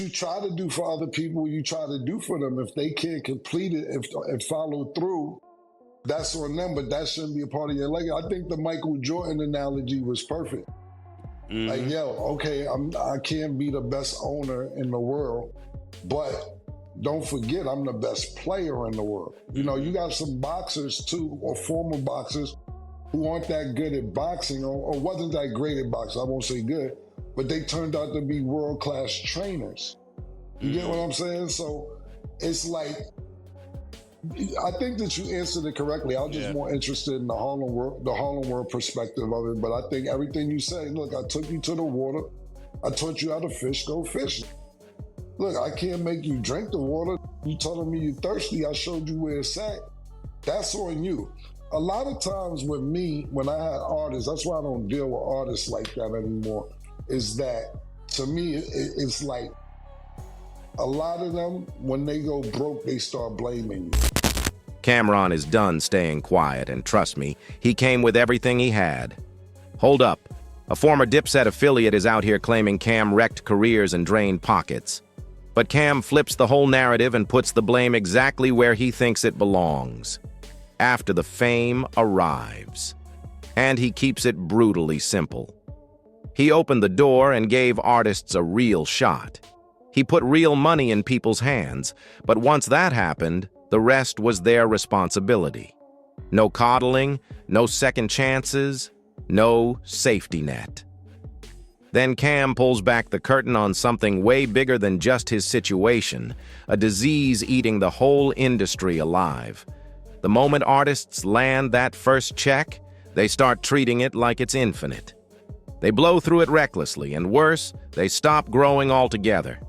you try to do for other people, you try to do for them. If they can't complete it, if follow through, that's on them, but that shouldn't be a part of your legacy. I think the Michael Jordan analogy was perfect. Like, yo, okay, I can't be the best owner in the world, but don't forget I'm the best player in the world. You know, you got some boxers too, or former boxers, who aren't that good at boxing or wasn't that great at boxing, I won't say good, but they turned out to be world-class trainers. You get what I'm saying? So it's like, I think that you answered it correctly. I was just more interested in the Harlem World perspective of it. But I think everything you say, look, I took you to the water. I taught you how to fish, go fishing. Look, I can't make you drink the water. You telling me you're thirsty, I showed you where it's at. That's on you. A lot of times with me, when I had artists, that's why I don't deal with artists like that anymore, is that to me, it's like a lot of them, when they go broke, they start blaming you. Camron is done staying quiet, and trust me, he came with everything he had. Hold up. A former Dipset affiliate is out here claiming Cam wrecked careers and drained pockets. But Cam flips the whole narrative and puts the blame exactly where he thinks it belongs. After the fame arrives. And he keeps it brutally simple. He opened the door and gave artists a real shot. He put real money in people's hands, but once that happened, the rest was their responsibility. No coddling, no second chances, no safety net. Then Cam pulls back the curtain on something way bigger than just his situation, a disease eating the whole industry alive. The moment artists land that first check, they start treating it like it's infinite. They blow through it recklessly, and worse, they stop growing altogether.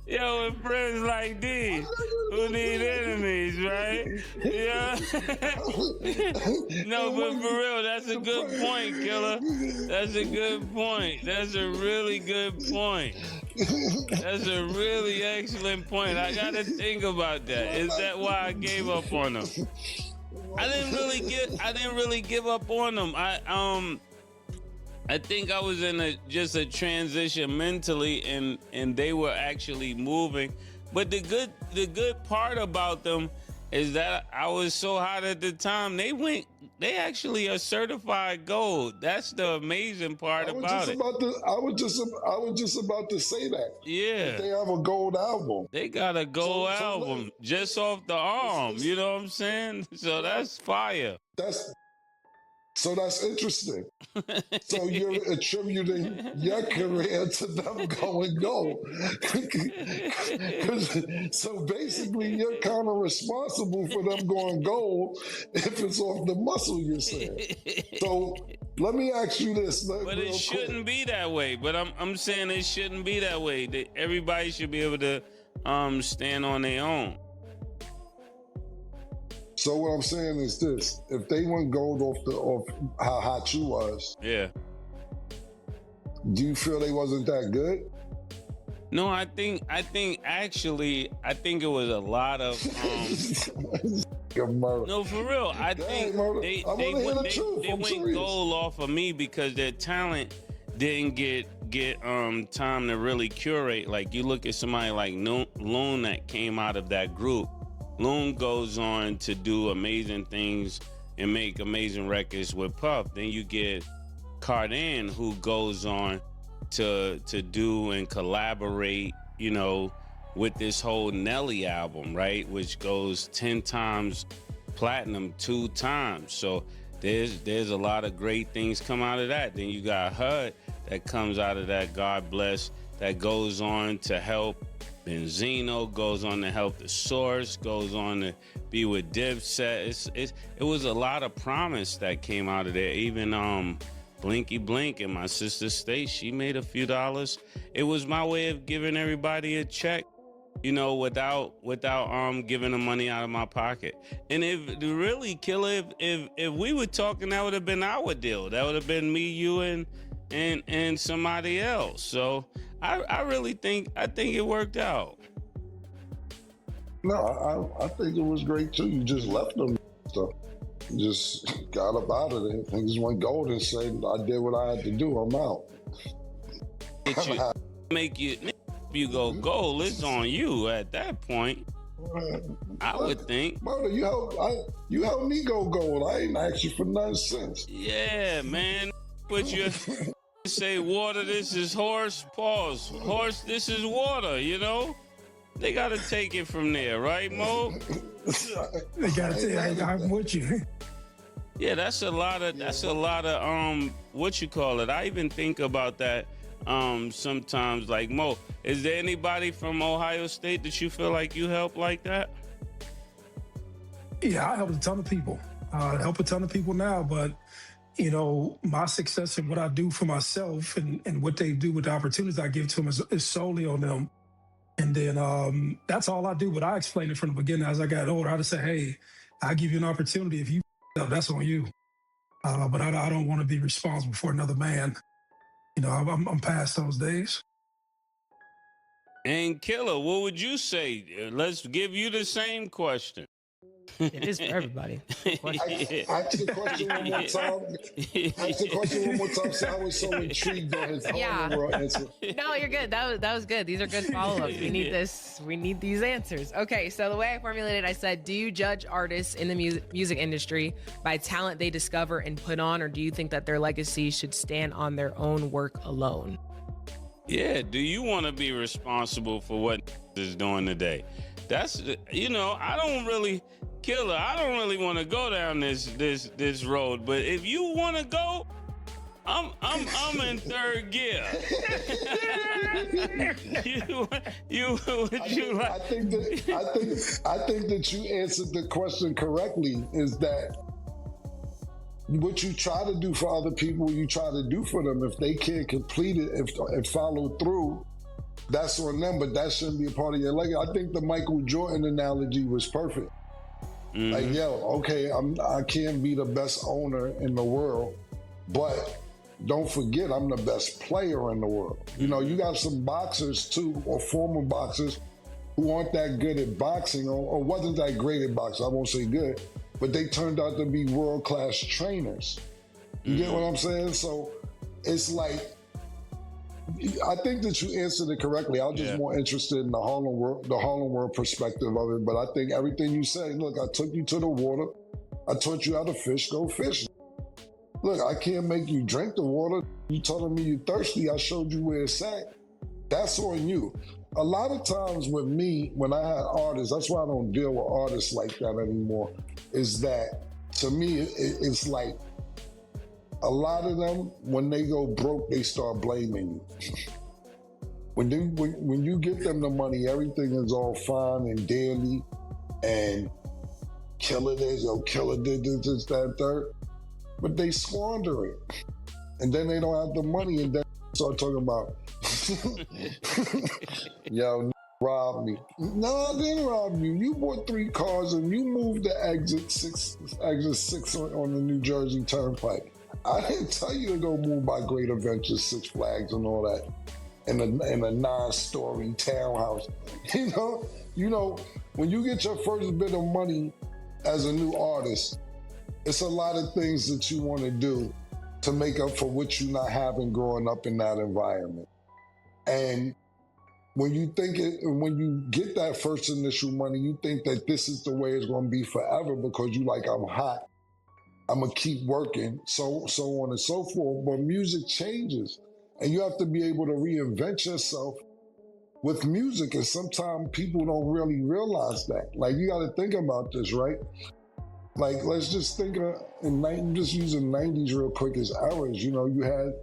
Yo, with friends like these, who need enemies, right? Yeah. No, but for real, that's a good point, Killer. That's a good point. That's a really good point. That's a really excellent point. I gotta think about that. Is that why I gave up on them? I didn't really give up on them. I think I was in just a transition mentally, and they were actually moving. But the good part about them is that I was so hot at the time. They actually are certified gold. That's the amazing part about it. I was just about to say that. Yeah. That they have a gold album. They got a gold album just off the arm. You know what I'm saying? So that's fire. So that's interesting. So you're attributing your career to them going gold. So basically, you're kind of responsible for them going gold if it's off the muscle, you're saying. So let me ask you this. But it shouldn't be that way. But I'm saying it shouldn't be that way. That everybody should be able to stand on their own. So what I'm saying is this: if they went gold off how hot you was, yeah. Do you feel they wasn't that good? No, I think actually it was a lot of no, for real. I think they went gold off of me because their talent didn't get time to really curate. Like you look at somebody like Loon that came out of that group. Loon goes on to do amazing things and make amazing records with Puff. Then you get Cardan, who goes on to do and collaborate, you know, with this whole Nelly album, right? Which goes 10 times platinum 2 times. So there's a lot of great things come out of that. Then you got HUD that comes out of that, God bless, that goes on to help Benzino, goes on to help The Source, goes on to be with Dipset. It was a lot of promise that came out of there. Even Blinky Blink in my sister's state, she made a few dollars. It was my way of giving everybody a check, you know, without giving the money out of my pocket. And if really, Killer, if we were talking, that would have been our deal. That would have been me, you, and somebody else. So I really think it worked out. No, I think it was great too. You just left them stuff. You just got up out of there. Things went gold and said, I did what I had to do. I'm out. make you go gold, it's on you at that point. I would think. Murder, you helped me go gold. I ain't asked you for nothing since. Yeah, man. But you say water, this is horse, pause. Horse, this is water, you know? They gotta take it from there, right, Mo? They gotta take I'm with you. Yeah, that's a lot of what you call it. I even think about that sometimes. Like, Mo, is there anybody from Ohio State that you feel like you help like that? Yeah, I help a ton of people. I help a ton of people now, but you know, my success and what I do for myself and what they do with the opportunities I give to them is solely on them. And then that's all I do. But I explained it from the beginning. As I got older, I just say, hey, I give you an opportunity. If you up, that's on you. But I don't want to be responsible for another man. You know, I'm past those days. And Killer, what would you say? Let's give you the same question. It is for everybody. Ask the question one more time. Ask the question one more time. So I was so intrigued on his whole answer. No, you're good. That was good. These are good follow-ups. We need this. We need these answers. Okay, so the way I formulated, I said, do you judge artists in the music industry by talent they discover and put on, or do you think that their legacy should stand on their own work alone? Yeah, do you want to be responsible for what is doing today? That's, you know, I don't really want to go down this road, but if you want to go, I'm in third gear. I think that you answered the question correctly. Is that what you try to do for other people, you try to do for them. If they can't complete it, if follow through, that's on them, but that shouldn't be a part of your legacy. I think the Michael Jordan analogy was perfect. Mm-hmm. Like, yo, okay, I can't be the best owner in the world, but don't forget I'm the best player in the world. Mm-hmm. You know, you got some boxers too, or former boxers, who aren't that good at boxing or wasn't that great at boxing. I won't say good, but they turned out to be world-class trainers. You get what I'm saying? So it's like, I think that you answered it correctly. I was just more interested in the Harlem World perspective of it. But I think everything you said, look, I took you to the water. I taught you how to fish, go fish. Look, I can't make you drink the water. You telling me you're thirsty, I showed you where it's at. That's on you. A lot of times with me, when I had artists, that's why I don't deal with artists like that anymore, is that to me, it's like, a lot of them, when they go broke, they start blaming you. When you give them the money, everything is all fine and dandy, and Killer this, or Killer did this, that, third, but they squander it. And then they don't have the money, and then start talking about, yo, robbed me. No, I didn't rob you. You bought 3 cars and you moved the exit six on the New Jersey Turnpike. I didn't tell you to go move by Great Adventures, Six Flags, and all that, in a 9-story townhouse. You know, when you get your first bit of money as a new artist, it's a lot of things that you want to do to make up for what you're not having growing up in that environment. And when you get that first initial money, you think that this is the way it's going to be forever because you like, I'm hot. I'm gonna keep working, so on and so forth. But music changes, and you have to be able to reinvent yourself with music. And sometimes people don't really realize that. Like, you got to think about this, right? Like, let's just think just using 90s real quick as eras. You know, you had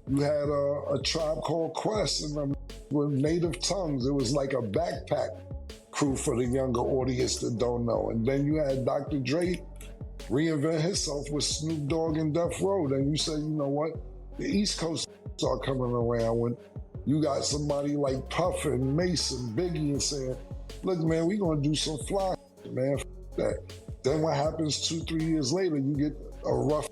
a Tribe Called Quest and with Native Tongues. It was like a backpack crew for the younger audience that don't know. And then you had Dr. Dre reinvent himself with Snoop Dogg and Death Row. Then you say, you know what? The East Coast start coming around when you got somebody like Puff and Mason, Biggie, and saying, look, man, we gonna do some fly, man, that. Then what happens 2-3 years later, you get a rough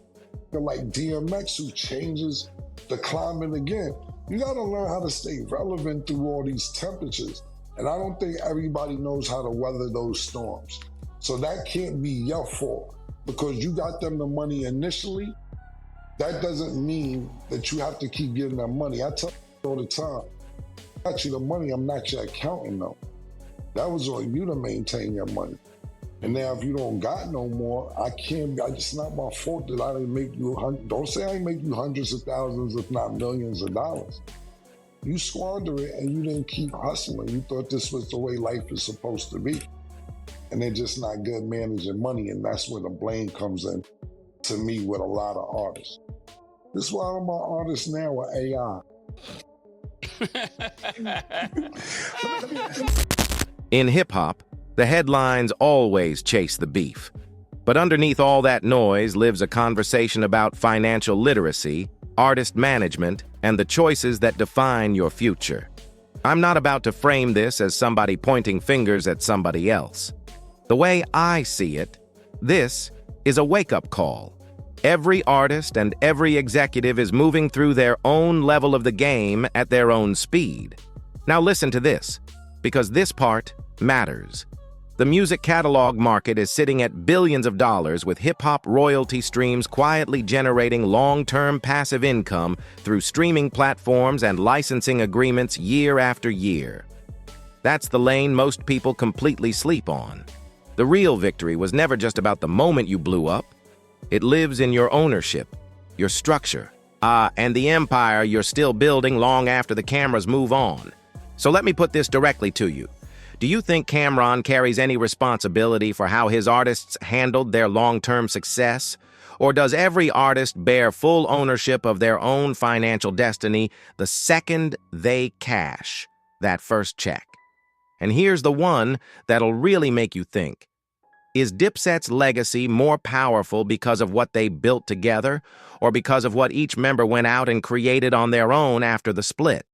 like DMX who changes the climate again. You gotta learn how to stay relevant through all these temperatures. And I don't think everybody knows how to weather those storms. So that can't be your fault. Because you got them the money initially, that doesn't mean that you have to keep giving them money. I tell all the time. I got you the money, I'm not your accountant though. That was on you to maintain your money. And now if you don't got no more, it's not my fault that I didn't make you, don't say I didn't make you hundreds of thousands, if not millions of dollars. You squander it and you didn't keep hustling. You thought this was the way life is supposed to be. And they're just not good managing money, and that's where the blame comes in to me with a lot of artists. This is why all my artists now are AI. In hip-hop, the headlines always chase the beef. But underneath all that noise lives a conversation about financial literacy, artist management, and the choices that define your future. I'm not about to frame this as somebody pointing fingers at somebody else. The way I see it, this is a wake-up call. Every artist and every executive is moving through their own level of the game at their own speed. Now listen to this, because this part matters. The music catalog market is sitting at billions of dollars, with hip-hop royalty streams quietly generating long-term passive income through streaming platforms and licensing agreements year after year. That's the lane most people completely sleep on. The real victory was never just about the moment you blew up. It lives in your ownership, your structure, and the empire you're still building long after the cameras move on. So let me put this directly to you. Do you think Camron carries any responsibility for how his artists handled their long-term success? Or does every artist bear full ownership of their own financial destiny the second they cash that first check? And here's the one that'll really make you think. Is Dipset's legacy more powerful because of what they built together, or because of what each member went out and created on their own after the split?